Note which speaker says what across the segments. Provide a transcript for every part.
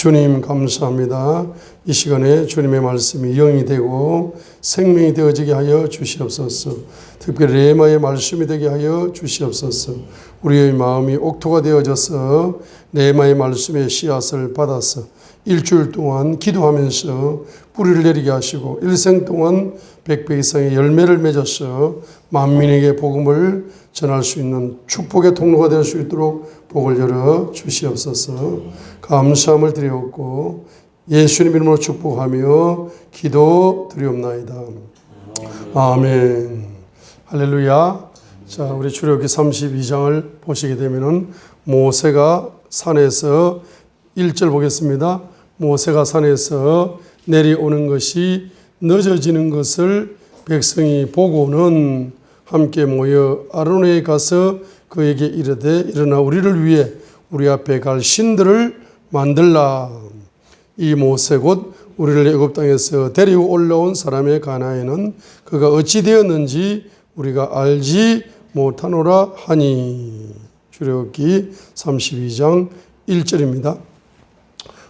Speaker 1: 주님 감사합니다. 이 시간에 주님의 말씀이 영이 되고 생명이 되어지게 하여 주시옵소서. 특별히 레마의 말씀이 되게 하여 주시옵소서. 우리의 마음이 옥토가 되어져서 레마의 말씀의 씨앗을 받아서 일주일 동안 기도하면서 뿌리를 내리게 하시고 일생 동안 100배 이상의 열매를 맺어서 만민에게 복음을 전할 수 있는 축복의 통로가 될 수 있도록 복을 열어 주시옵소서. 감사함을 드리옵고 예수님 이름으로 축복하며 기도 드리옵나이다. 아멘. 할렐루야. 자, 우리 출애굽기 32장을 보시게 되면은 모세가 산에서 1절 보겠습니다. 모세가 산에서 내려오는 것이 늦어지는 것을 백성이 보고는 함께 모여 아론에게 가서 그에게 이르되 일어나 우리를 위해 우리 앞에 갈 신들을 만들라. 이 모세 곧 우리를 애굽 땅에서 데리고 올라온 사람의 가나에는 그가 어찌 되었는지 우리가 알지 못하노라 하니. 출애굽기 32장 1절입니다.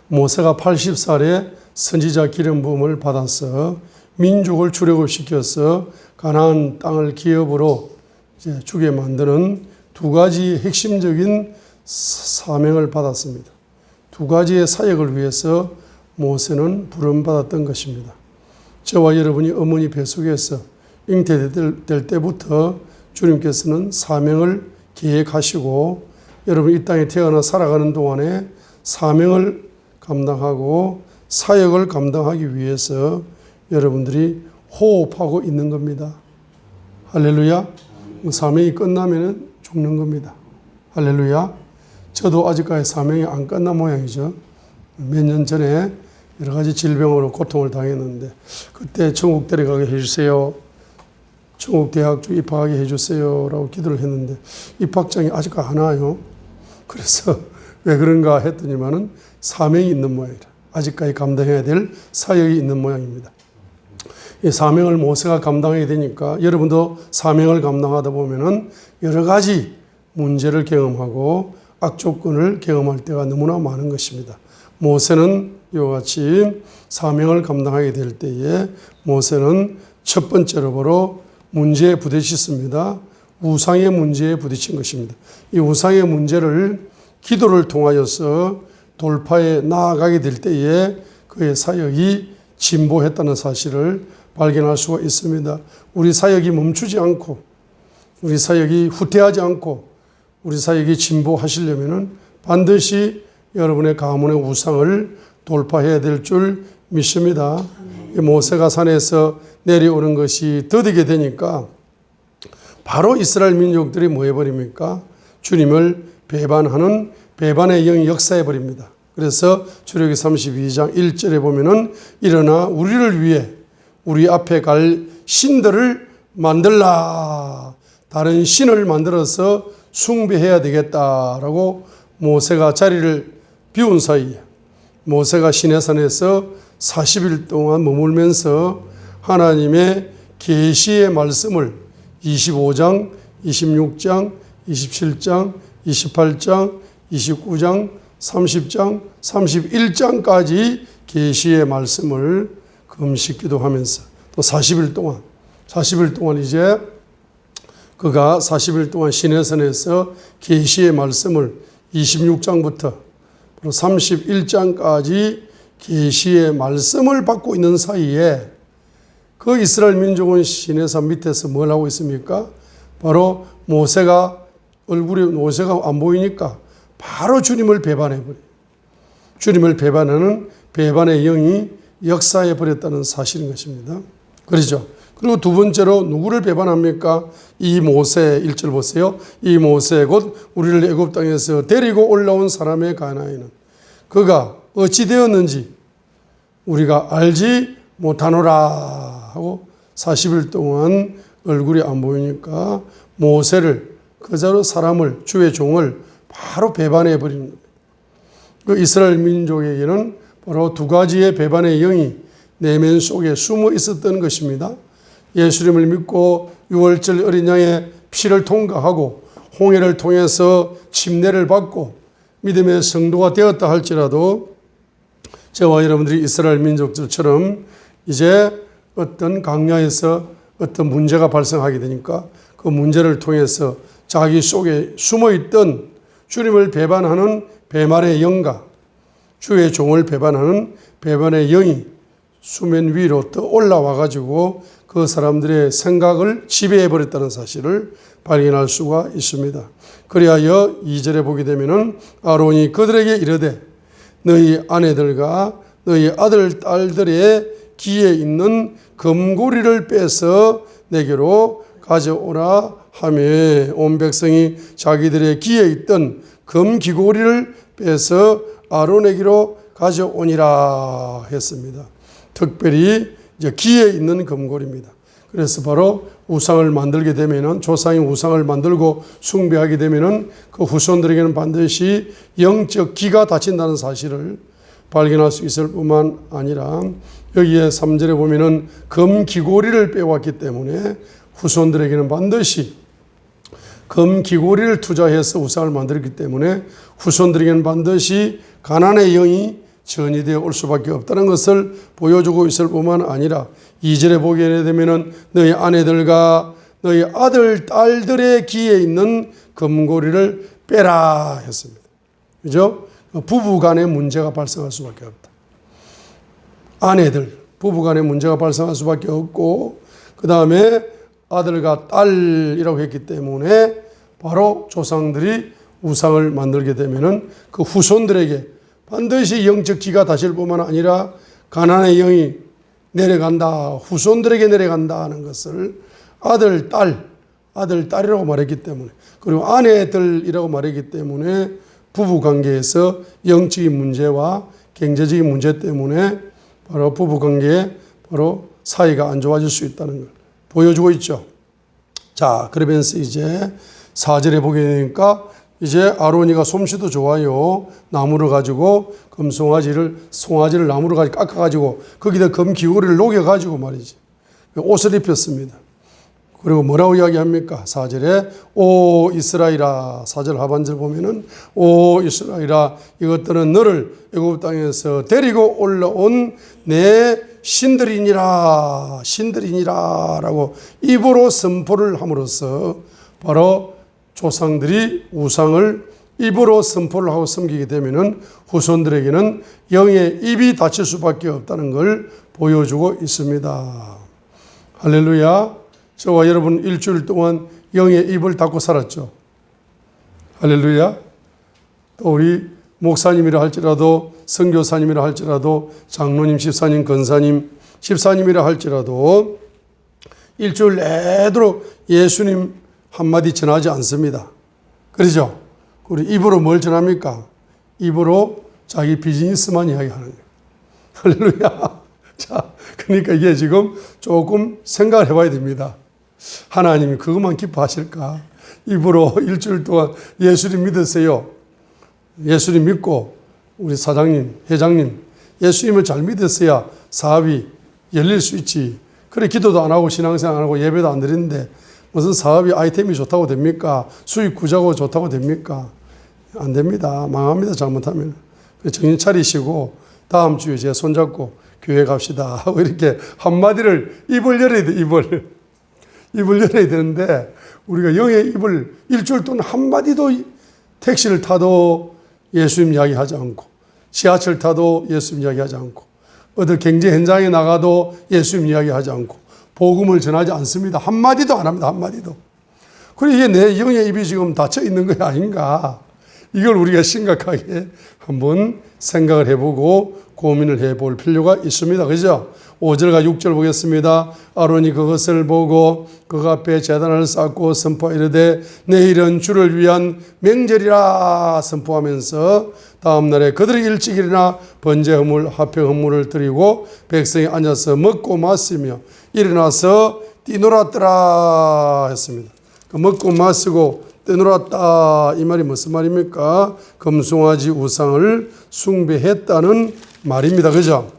Speaker 1: 모세가 80살에 선지자 기름 부음을 받아서 민족을 출애굽시켜서 가나안 땅을 기업으로 주게 만드는 두 가지 핵심적인 사명을 받았습니다. 두 가지의 사역을 위해서 모세는 부름받았던 것입니다. 저와 여러분이 어머니 뱃속에서 잉태될 때부터 주님께서는 사명을 계획하시고 여러분 이 땅에 태어나 살아가는 동안에 사명을 감당하고 사역을 감당하기 위해서 여러분들이 호흡하고 있는 겁니다. 할렐루야. 사명이 끝나면 죽는 겁니다. 할렐루야. 저도 아직까지 사명이 안 끝난 모양이죠. 몇 년 전에 여러 가지 질병으로 고통을 당했는데 그때 천국 데려가게 해주세요. 천국 대학 입학하게 해주세요. 라고 기도를 했는데 입학장이 아직 안 와요. 그래서 왜 그런가 했더니만은 사명이 있는 모양이라. 아직까지 감당해야 될 사역이 있는 모양입니다. 이 사명을 모세가 감당해야 되니까 여러분도 사명을 감당하다 보면은 여러 가지 문제를 경험하고 악조건을 경험할 때가 너무나 많은 것입니다. 모세는 이와 같이 사명을 감당하게 될 때에 모세는 첫 번째로 바로 문제에 부딪혔습니다. 우상의 문제에 부딪힌 것입니다. 이 우상의 문제를 기도를 통하여서 돌파해 나아가게 될 때에 그의 사역이 진보했다는 사실을 발견할 수가 있습니다. 우리 사역이 멈추지 않고 우리 사역이 후퇴하지 않고 우리 사역이 진보하시려면 반드시 여러분의 가문의 우상을 돌파해야 될 줄 믿습니다. 모세가 산에서 내려오는 것이 더디게 되니까 바로 이스라엘 민족들이 뭐 해버립니까? 주님을 배반하는 배반의 영이 역사해버립니다. 그래서 출애굽기 32장 1절에 보면은 일어나 우리를 위해 우리 앞에 갈 신들을 만들라. 다른 신을 만들어서 숭배해야 되겠다라고 모세가 자리를 비운 사이에 모세가 시내산에서 40일 동안 머물면서 하나님의 계시의 말씀을 25장, 26장, 27장, 28장, 29장, 30장, 31장까지 계시의 말씀을 금식 기도하면서 또 40일 동안 이제 그가 40일 동안 시내산에서 계시의 말씀을 26장부터 31장까지 계시의 말씀을 받고 있는 사이에 그 이스라엘 민족은 시내산 밑에서 뭘 하고 있습니까? 바로 모세가 안 보이니까 바로 주님을 배반해버려요. 주님을 배반하는 배반의 영이 역사해버렸다는 사실인 것입니다. 그렇죠? 그리고 두 번째로 누구를 배반합니까? 이 모세 1절 보세요. 이 모세 곧 우리를 애굽 땅에서 데리고 올라온 사람의 가나에는 그가 어찌 되었는지 우리가 알지 못하노라 하고 40일 동안 얼굴이 안 보이니까 모세를 그자로 사람을 주의 종을 바로 배반해 버리는 겁니다. 그 이스라엘 민족에게는 바로 두 가지의 배반의 영이 내면 속에 숨어 있었던 것입니다. 예수님을 믿고 유월절 어린 양의 피를 통과하고 홍해를 통해서 침례를 받고 믿음의 성도가 되었다 할지라도 저와 여러분들이 이스라엘 민족들처럼 이제 어떤 강야에서 어떤 문제가 발생하게 되니까 그 문제를 통해서 자기 속에 숨어있던 주님을 배반하는 배말의 영과 주의 종을 배반하는 배반의 영이 수면 위로 떠 올라와 가지고 그 사람들의 생각을 지배해 버렸다는 사실을 발견할 수가 있습니다. 그리하여 2절에 보게 되면은 아론이 그들에게 이르되 너희 아내들과 너희 아들 딸들의 귀에 있는 금고리를 빼서 내게로 가져오라 하며 온 백성이 자기들의 귀에 있던 금귀고리를 빼서 아론에게로 가져오니라 했습니다. 특별히 이제 귀에 있는 금고리입니다. 그래서 바로 우상을 만들게 되면은 조상이 우상을 만들고 숭배하게 되면은 그 후손들에게는 반드시 영적 기가 닫힌다는 사실을 발견할 수 있을 뿐만 아니라 여기에 3절에 보면은 금귀고리를 빼왔기 때문에 후손들에게는 반드시 금귀고리를 투자해서 우상을 만들었기 때문에 후손들에게는 반드시 가난의 영이 전이되어 올 수밖에 없다는 것을 보여주고 있을 뿐만 아니라 2절에 보게 되면은 너희 아내들과 너희 아들, 딸들의 귀에 있는 금고리를 빼라 했습니다. 그죠? 부부 간의 문제가 발생할 수밖에 없다. 아내들, 부부 간의 문제가 발생할 수밖에 없고, 그 다음에 아들과 딸이라고 했기 때문에 바로 조상들이 우상을 만들게 되면은 그 후손들에게 반드시 영적 기가 닫힐 뿐만 아니라 가난의 영이 내려간다, 후손들에게 내려간다 하는 것을 아들, 딸이라고 말했기 때문에, 그리고 아내들이라고 말했기 때문에 부부 관계에서 영적인 문제와 경제적인 문제 때문에 바로 부부 관계에 바로 사이가 안 좋아질 수 있다는 걸 보여주고 있죠. 자, 그러면서 이제 4절에 보게 되니까 이제 아론이가 솜씨도 좋아요. 나무를 가지고 송아지를 나무를 가지고 깎아가지고 거기다 금귀고리를 녹여가지고 말이지 옷을 입혔습니다. 그리고 뭐라고 이야기합니까? 4절에 오 이스라엘아, 4절 하반절 보면은 오 이스라엘아, 이것들은 너를 애굽 땅에서 데리고 올라온 내 신들이니라 라고 입으로 선포를 함으로써 바로 조상들이 우상을 입으로 선포를 하고 섬기게 되면은 후손들에게는 영의 입이 닫힐 수밖에 없다는 걸 보여주고 있습니다. 할렐루야. 저와 여러분 일주일 동안 영의 입을 닫고 살았죠. 할렐루야. 또 우리 목사님이라 할지라도 선교사님이라 할지라도 장로님, 집사님, 권사님, 집사님이라 할지라도 일주일 내도록 예수님 한마디 전하지 않습니다. 그렇죠? 우리 입으로 뭘 전합니까? 입으로 자기 비즈니스만 이야기하는 거예요. 할렐루야. 자, 그러니까 이게 지금 조금 생각을 해봐야 됩니다. 하나님이 그것만 기뻐하실까? 입으로 일주일 동안 예수님 믿으세요. 예수님 믿고 우리 사장님, 회장님, 예수님을 잘 믿으셔야 사업이 열릴 수 있지. 그래 기도도 안 하고 신앙생활 안 하고 예배도 안 드리는데 무슨 사업이 아이템이 좋다고 됩니까? 수익 구자고 좋다고 됩니까? 안 됩니다. 망합니다. 잘못하면. 정신 차리시고 다음 주에 제 손잡고 교회 갑시다 하고 이렇게 한마디를 입을 열어야 돼. 입을 열어야 되는데 우리가 영의 입을 일주일 동안 한마디도 택시를 타도 예수님 이야기하지 않고 지하철 타도 예수님 이야기하지 않고 어디 경제 현장에 나가도 예수님 이야기하지 않고 복음을 전하지 않습니다. 한마디도 안 합니다. 한마디도. 그래 이게 내 영의 입이 지금 닫혀 있는 거 아닌가? 이걸 우리가 심각하게 한번 생각을 해보고 고민을 해볼 필요가 있습니다. 그죠? 5절과 6절 보겠습니다. 아론이 그것을 보고 그 앞에 제단을 쌓고 선포하이르되 내일은 주를 위한 명절이라 선포하면서 다음 날에 그들이 일찍 일어나 번제 헌물, 화평 헌물을 드리고 백성이 앉아서 먹고 마시며 일어나서 뛰놀았더라 했습니다. 먹고 마시고 뛰놀았다 이 말이 무슨 말입니까? 금송아지 우상을 숭배했다는 말입니다. 그죠?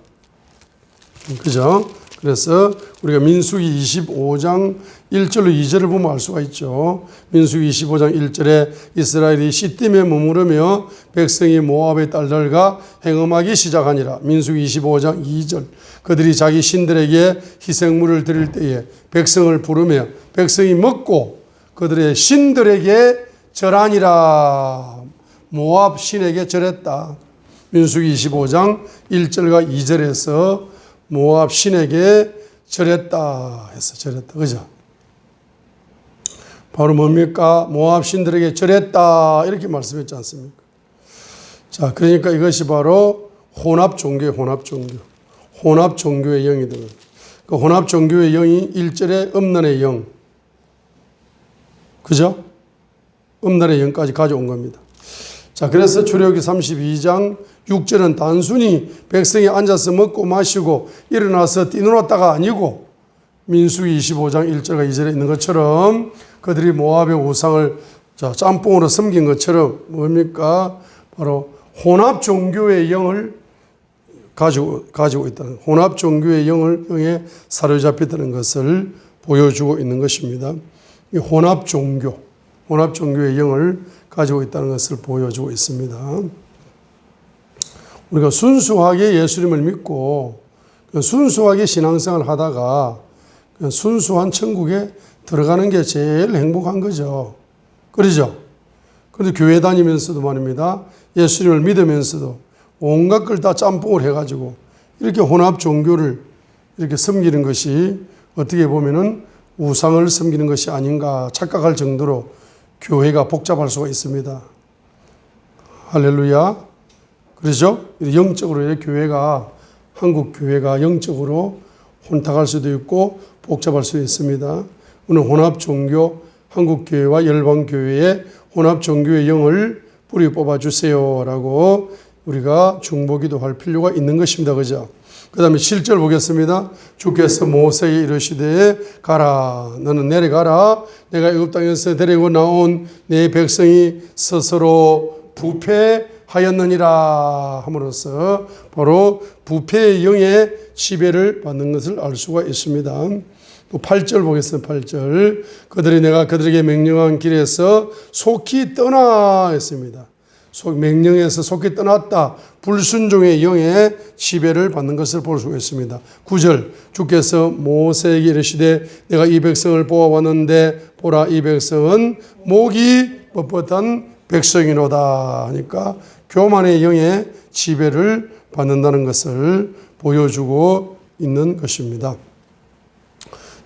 Speaker 1: 그죠? 그래서 우리가 민수기 25장 1절로 2절을 보면 알 수가 있죠. 민수기 25장 1절에 이스라엘이 시딤에 머무르며 백성이 모압의 딸들과 행음하기 시작하니라. 민수기 25장 2절 그들이 자기 신들에게 희생물을 드릴 때에 백성을 부르며 백성이 먹고 그들의 신들에게 절하니라. 모압 신에게 절했다. 민수기 25장 1절과 2절에서 모압 신에게 절했다 해서 절했다. 그죠? 바로 뭡니까? 모압 신들에게 절했다. 이렇게 말씀했지 않습니까? 자, 그러니까 이것이 바로 혼합 종교의 혼합 종교. 혼합 종교의 영이들. 그 혼합 종교의 영이 1절에 음란의 영. 그죠? 음란의 영까지 가져온 겁니다. 자, 그래서 출애굽기 32장 6절은 단순히 백성이 앉아서 먹고 마시고 일어나서 뛰놀았다가 아니고 민수기 25장 1절과 2절에 있는 것처럼 그들이 모압의 우상을 짬뽕으로 섬긴 것처럼 뭡니까? 바로 혼합 종교의 영을 가지고 있다는, 혼합 종교의 영에 사로잡혔다는 것을 보여주고 있는 것입니다. 이 혼합 종교의 영을 가지고 있다는 것을 보여주고 있습니다. 우리가 순수하게 예수님을 믿고 순수하게 신앙생활을 하다가 순수한 천국에 들어가는 게 제일 행복한 거죠. 그러죠? 그런데 교회 다니면서도 말입니다. 예수님을 믿으면서도 온갖 걸 다 짬뽕을 해가지고 이렇게 혼합 종교를 이렇게 섬기는 것이 어떻게 보면은 우상을 섬기는 것이 아닌가 착각할 정도로 교회가 복잡할 수가 있습니다. 할렐루야. 그렇죠? 영적으로 교회가, 한국 교회가 영적으로 혼탁할 수도 있고 복잡할 수도 있습니다. 오늘 혼합 종교, 한국 교회와 열방 교회의 혼합 종교의 영을 뿌리 뽑아 주세요라고 우리가 중보기도 할 필요가 있는 것입니다. 그죠? 그 다음에 7절 보겠습니다. 주께서 모세에게 이르시되 가라, 너는 내려가라. 내가 애굽 땅에서 데리고 나온 내 백성이 스스로 부패하였느니라 함으로써 바로 부패의 영의 지배를 받는 것을 알 수가 있습니다. 또 8절 보겠습니다. 8절 그들이 내가 그들에게 명령한 길에서 속히 떠나 했습니다. 명령에서 속히 떠났다. 불순종의 영의 지배를 받는 것을 볼 수가 있습니다. 9절 주께서 모세에게 이르시되 내가 이 백성을 보아왔는데 보라 이 백성은 목이 뻣뻣한 백성이노다 하니까 교만의 영의 지배를 받는다는 것을 보여주고 있는 것입니다.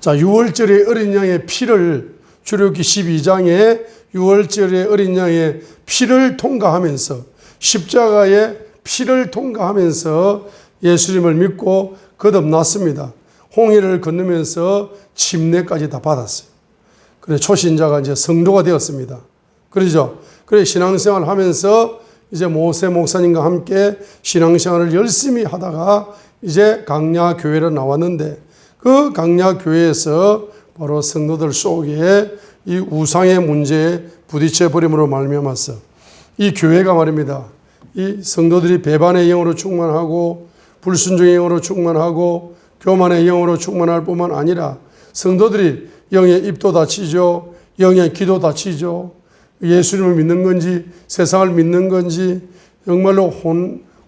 Speaker 1: 자, 6월절의 어린 양의 피를 출애굽기 12장에 6월절의 어린 양의 피를 통과하면서 십자가의 피를 통과하면서 예수님을 믿고 거듭났습니다. 홍해를 건너면서 침례까지 다 받았어요. 그래 초신자가 이제 성도가 되었습니다. 그러죠? 그래 신앙생활 하면서 이제 모세 목사님과 함께 신앙생활을 열심히 하다가 이제 강야 교회로 나왔는데 그 강야 교회에서 바로 성도들 속에 이 우상의 문제에 부딪혀 버림으로 말미암아서 이 교회가 말입니다. 이 성도들이 배반의 영으로 충만하고 불순종의 영으로 충만하고 교만의 영으로 충만할 뿐만 아니라 성도들이 영의 입도 다치죠. 영의 기도 다치죠. 예수님을 믿는 건지 세상을 믿는 건지 정말로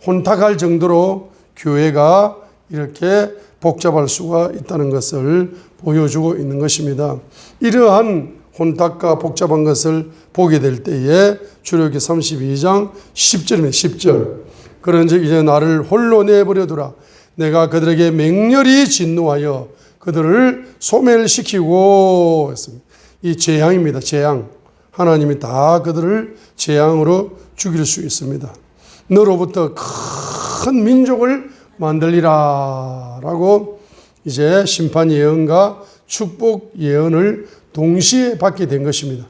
Speaker 1: 혼탁할 정도로 교회가 이렇게 복잡할 수가 있다는 것을 보여주고 있는 것입니다. 이러한 혼탁과 복잡한 것을 보게 될 때에 출애굽기 32장 10절입니다. 10절. 그런즉 이제 나를 홀로 내버려두라. 내가 그들에게 맹렬히 진노하여 그들을 소멸시키고 했습니다. 이 재앙입니다. 재앙. 하나님이 다 그들을 재앙으로 죽일 수 있습니다. 너로부터 큰 민족을 만들리라 라고 이제 심판 예언과 축복 예언을 동시에 받게 된 것입니다.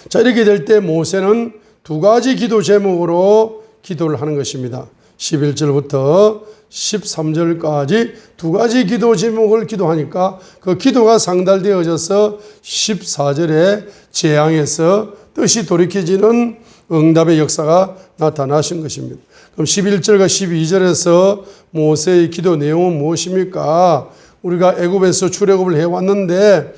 Speaker 1: 자, 이렇게 될 때 모세는 두 가지 기도 제목으로 기도를 하는 것입니다. 11절부터 13절까지 두 가지 기도 제목을 기도하니까 그 기도가 상달되어져서 14절에 재앙에서 뜻이 돌이켜지는 응답의 역사가 나타나신 것입니다. 그럼 11절과 12절에서 모세의 기도 내용은 무엇입니까? 우리가 애굽에서 출애굽을 해왔는데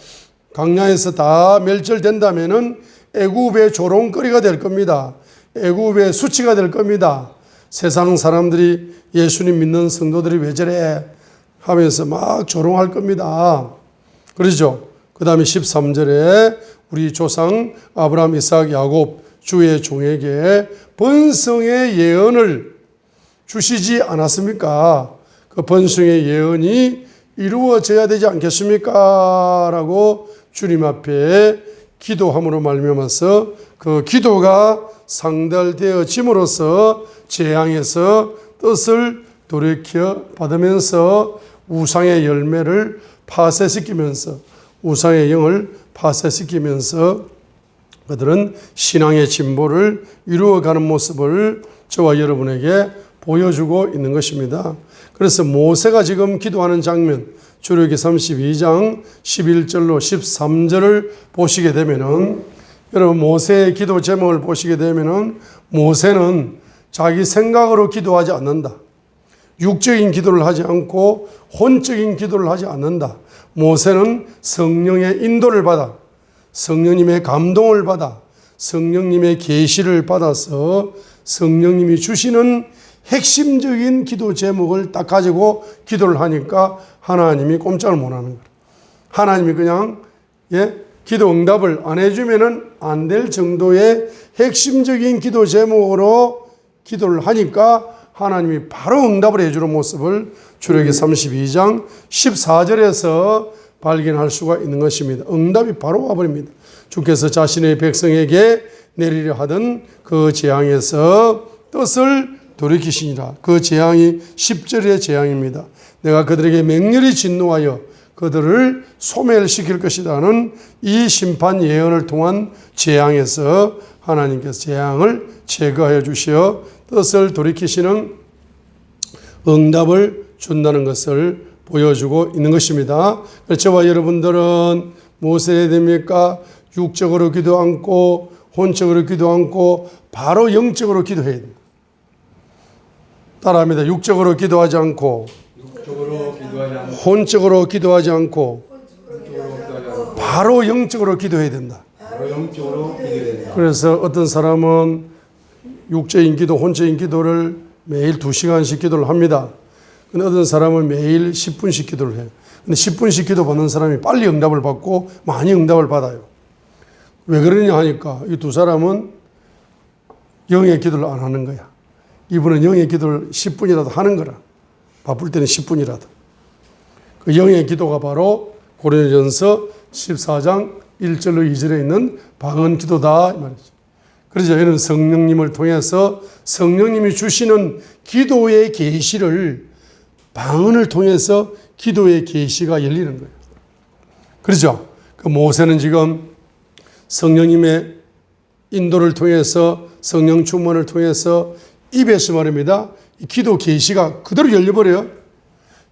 Speaker 1: 광야에서 다 멸절된다면은 애굽의 조롱거리가 될 겁니다. 애굽의 수치가 될 겁니다. 세상 사람들이 예수님 믿는 성도들이 왜 저래 하면서 막 조롱할 겁니다. 그러죠. 그 다음에 13절에 우리 조상 아브라함, 이삭, 야곱 주의 종에게 번성의 예언을 주시지 않았습니까? 그 번성의 예언이 이루어져야 되지 않겠습니까? 라고 주님 앞에 기도함으로 말미암아서 그 기도가 상달되어짐으로써 재앙에서 뜻을 돌이켜 받으면서 우상의 열매를 파쇄시키면서 우상의 영을 파쇄시키면서 그들은 신앙의 진보를 이루어가는 모습을 저와 여러분에게 보여주고 있는 것입니다. 그래서 모세가 지금 기도하는 장면, 출애굽기 32장 11절로 13절을 보시게 되면은, 여러분 모세의 기도 제목을 보시게 되면은 모세는 자기 생각으로 기도하지 않는다. 육적인 기도를 하지 않고 혼적인 기도를 하지 않는다. 모세는 성령의 인도를 받아, 성령님의 감동을 받아, 성령님의 계시를 받아서 성령님이 주시는 핵심적인 기도 제목을 딱 가지고 기도를 하니까 하나님이 꼼짝을 못 하는 거예요. 하나님이 그냥 기도 응답을 안 해주면은 안 될 정도의 핵심적인 기도 제목으로 기도를 하니까 하나님이 바로 응답을 해주는 모습을 출애굽기 32장 14절에서 발견할 수가 있는 것입니다. 응답이 바로 와버립니다. 주께서 자신의 백성에게 내리려 하던 그 재앙에서 뜻을 돌이키시니라. 그 재앙이 10절의 재앙입니다. 내가 그들에게 맹렬히 진노하여 그들을 소멸시킬 것이라는 이 심판 예언을 통한 재앙에서 하나님께서 재앙을 제거하여 주시어 뜻을 돌이키시는 응답을 준다는 것을 보여주고 있는 것입니다. 저와 여러분들은 무엇을 해야 됩니까? 육적으로 기도 않고 혼적으로 기도 않고 바로 영적으로 기도해야 됩니다. 따라합니다. 육적으로 기도하지 않고 혼적으로 기도하지 않고 바로 영적으로 기도해야 된다. 그래서 어떤 사람은 육적인 기도, 혼적인 기도를 매일 2시간씩 기도를 합니다. 근데 어떤 사람은 매일 10분씩 기도를 해요. 근데 10분씩 기도 받는 사람이 빨리 응답을 받고 많이 응답을 받아요. 왜 그러냐 하니까 이 두 사람은 영의 기도를 안 하는 거야. 이분은 영의 기도를 10분이라도 하는 거라. 바쁠 때는 10분이라도. 그 영의 기도가 바로 고린도전서 14장 1절로 2절에 있는 방언 기도다 이 말이죠. 그래서 저희는 성령님을 통해서 성령님이 주시는 기도의 계시를 방언을 통해서 기도의 계시가 열리는 거예요. 그렇죠? 그 모세는 지금 성령님의 인도를 통해서 성령 충만을 통해서 입에서 말입니다. 기도 계시가 그대로 열려버려요.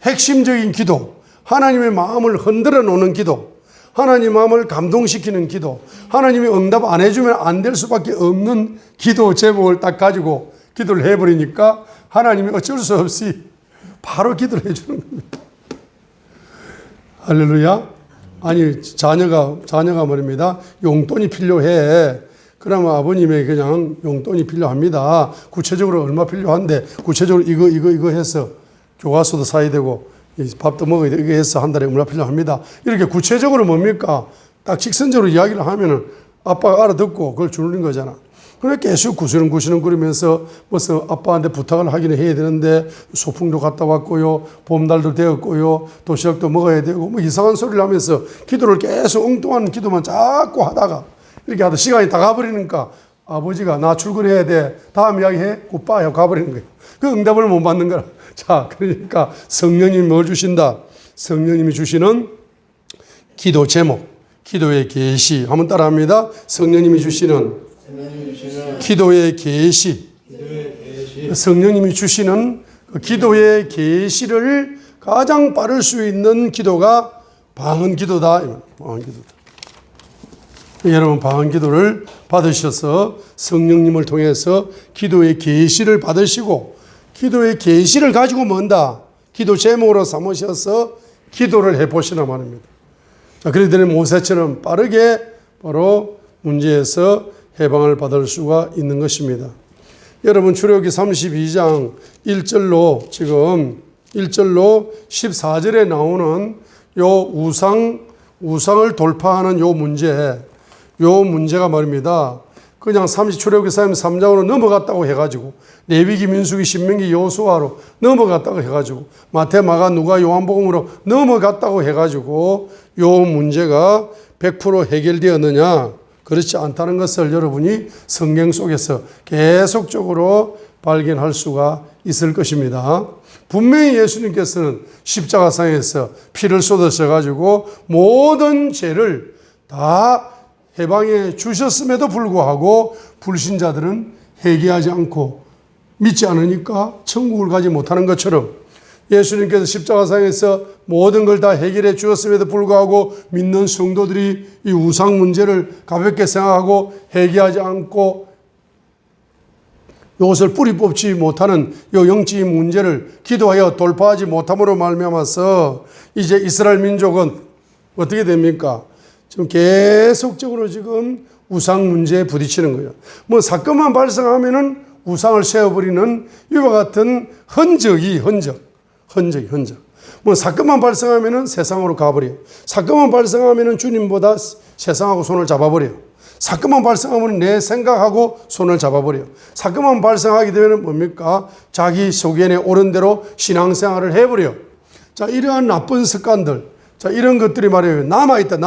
Speaker 1: 핵심적인 기도, 하나님의 마음을 흔들어 놓는 기도, 하나님 마음을 감동시키는 기도, 하나님이 응답 안 해주면 안 될 수밖에 없는 기도 제목을 딱 가지고 기도를 해버리니까 하나님이 어쩔 수 없이 바로 기도를 해주는 겁니다. 할렐루야. 아니 자녀가 말입니다. 용돈이 필요해. 그러면 아버님에게 그냥 용돈이 필요합니다. 구체적으로 얼마 필요한데 구체적으로 이거 해서 교과서도 사야 되고 밥도 먹어야 되고 이거 해서 한 달에 얼마 필요합니다. 이렇게 구체적으로 뭡니까? 딱 직선적으로 이야기를 하면은 아빠가 알아듣고 그걸 주는 거잖아. 그래 계속 구시렁구시렁 거리면서 무슨 아빠한테 부탁을 하기는 해야 되는데 소풍도 갔다 왔고요. 봄달도 되었고요. 도시락도 먹어야 되고 뭐 이상한 소리를 하면서 기도를 계속 엉뚱한 기도만 자꾸 하다가 이렇게 하다 시간이 다 가버리니까 아버지가 나 출근해야 돼. 다음 이야기해. 굿바이 하고 가버리는 거예요. 그 응답을 못 받는 거라. 자, 그러니까 성령님이 뭘 주신다? 성령님이 주시는 기도 제목, 기도의 계시. 한번 따라합니다. 성령님이 주시는 기도의 계시. 성령님이 주시는 그 기도의 계시를 가장 빠를 수 있는 기도가 방언 기도다. 방언 기도다. 여러분 방언 기도를 받으셔서 성령님을 통해서 기도의 계시를 받으시고 기도의 계시를 가지고 뭔다. 기도 제목으로 삼으셔서 기도를 해보시나 말입니다. 자, 그랬더니 모세처럼 빠르게 바로 문제에서 해방을 받을 수가 있는 것입니다. 여러분 출애굽기 32장 1절로 지금 1절로 14절에 나오는 요 우상을 돌파하는 요 문제가 말입니다. 그냥 출애굽기 33장으로 넘어갔다고 해가지고 레위기, 민수기, 신명기, 여호수아로 넘어갔다고 해가지고 마태, 마가, 누가, 요한복음으로 넘어갔다고 해가지고 요 문제가 100% 해결되었느냐? 그렇지 않다는 것을 여러분이 성경 속에서 계속적으로 발견할 수가 있을 것입니다. 분명히 예수님께서는 십자가상에서 피를 쏟으셔가지고 모든 죄를 다 해방해 주셨음에도 불구하고 불신자들은 회개하지 않고 믿지 않으니까 천국을 가지 못하는 것처럼 예수님께서 십자가상에서 모든 걸 다 해결해 주었음에도 불구하고 믿는 성도들이 이 우상 문제를 가볍게 생각하고 회개하지 않고 이것을 뿌리 뽑지 못하는 이 영적인 문제를 기도하여 돌파하지 못함으로 말미암아서 이제 이스라엘 민족은 어떻게 됩니까? 지금 계속적으로 지금 우상 문제에 부딪히는 거예요. 뭐 사건만 발생하면은 우상을 세워버리는 이와 같은 흔적. 뭐 사건만 발생하면은 세상으로 가버려. 사건만 발생하면은 주님보다 세상하고 손을 잡아버려. 사건만 발생하면 내 생각하고 손을 잡아버려. 사건만 발생하게 되면 뭡니까? 자기 소견에 옳은 대로 신앙생활을 해버려. 자, 이러한 나쁜 습관들, 자, 이런 것들이 말이에요. 남아있다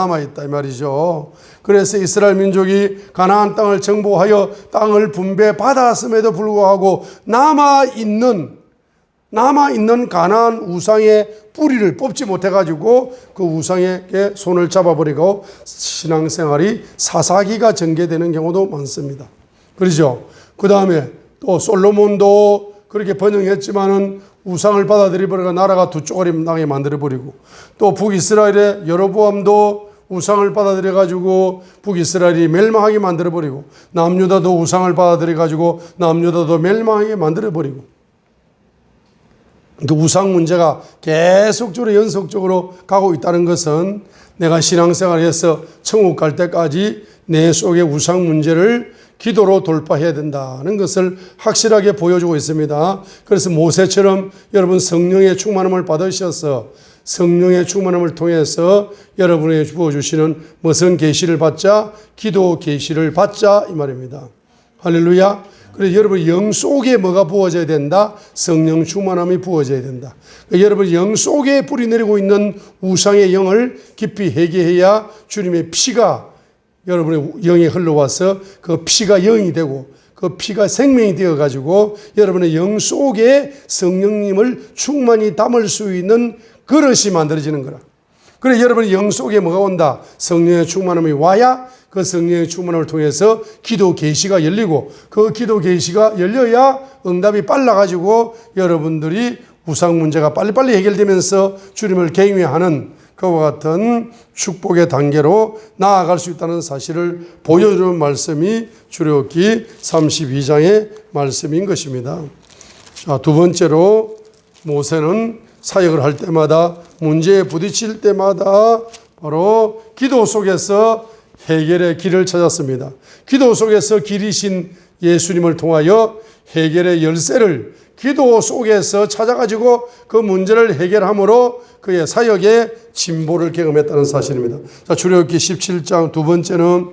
Speaker 1: 이 말이죠. 그래서 이스라엘 민족이 가나안 땅을 정복하여 땅을 분배받았음에도 불구하고 남아있는 가나안 우상의 뿌리를 뽑지 못해가지고 그 우상에게 손을 잡아버리고 신앙생활이 사사기가 전개되는 경우도 많습니다. 그렇죠? 그 다음에 또 솔로몬도 그렇게 번영했지만은 우상을 받아들여버리고 나라가 두 쪼가리 나게 만들어버리고 또 북이스라엘의 여로보암도 우상을 받아들여가지고 북이스라엘이 멸망하게 만들어버리고 남유다도 우상을 받아들여가지고 남유다도 멸망하게 만들어버리고 그 우상 문제가 계속적으로 연속적으로 가고 있다는 것은 내가 신앙생활에서 천국 갈 때까지 내 속의 우상 문제를 기도로 돌파해야 된다는 것을 확실하게 보여주고 있습니다. 그래서 모세처럼 여러분 성령의 충만함을 받으셔서 성령의 충만함을 통해서 여러분에게 부어주시는 무슨 계시를 받자? 기도 계시를 받자 이 말입니다. 할렐루야. 그래서 여러분 영 속에 뭐가 부어져야 된다? 성령 충만함이 부어져야 된다. 여러분 영 속에 뿌리 내리고 있는 우상의 영을 깊이 회개해야 주님의 피가 여러분의 영에 흘러와서 그 피가 영이 되고 그 피가 생명이 되어가지고 여러분의 영 속에 성령님을 충만히 담을 수 있는 그릇이 만들어지는 거라. 그래 여러분의 영 속에 뭐가 온다? 성령의 충만함이 와야 그 성령의 충만함을 통해서 기도 계시가 열리고 그 기도 계시가 열려야 응답이 빨라가지고 여러분들이 우상 문제가 빨리빨리 해결되면서 주님을 경외하는 그와 같은 축복의 단계로 나아갈 수 있다는 사실을 보여주는 말씀이 출애굽기 32장의 말씀인 것입니다. 자, 두 번째로 모세는 사역을 할 때마다 문제에 부딪힐 때마다 바로 기도 속에서 해결의 길을 찾았습니다. 기도 속에서 길이신 예수님을 통하여 해결의 열쇠를 기도 속에서 찾아가지고 그 문제를 해결함으로 그의 사역의 진보를 경험했다는 사실입니다. 자, 출애굽기 17장 두 번째는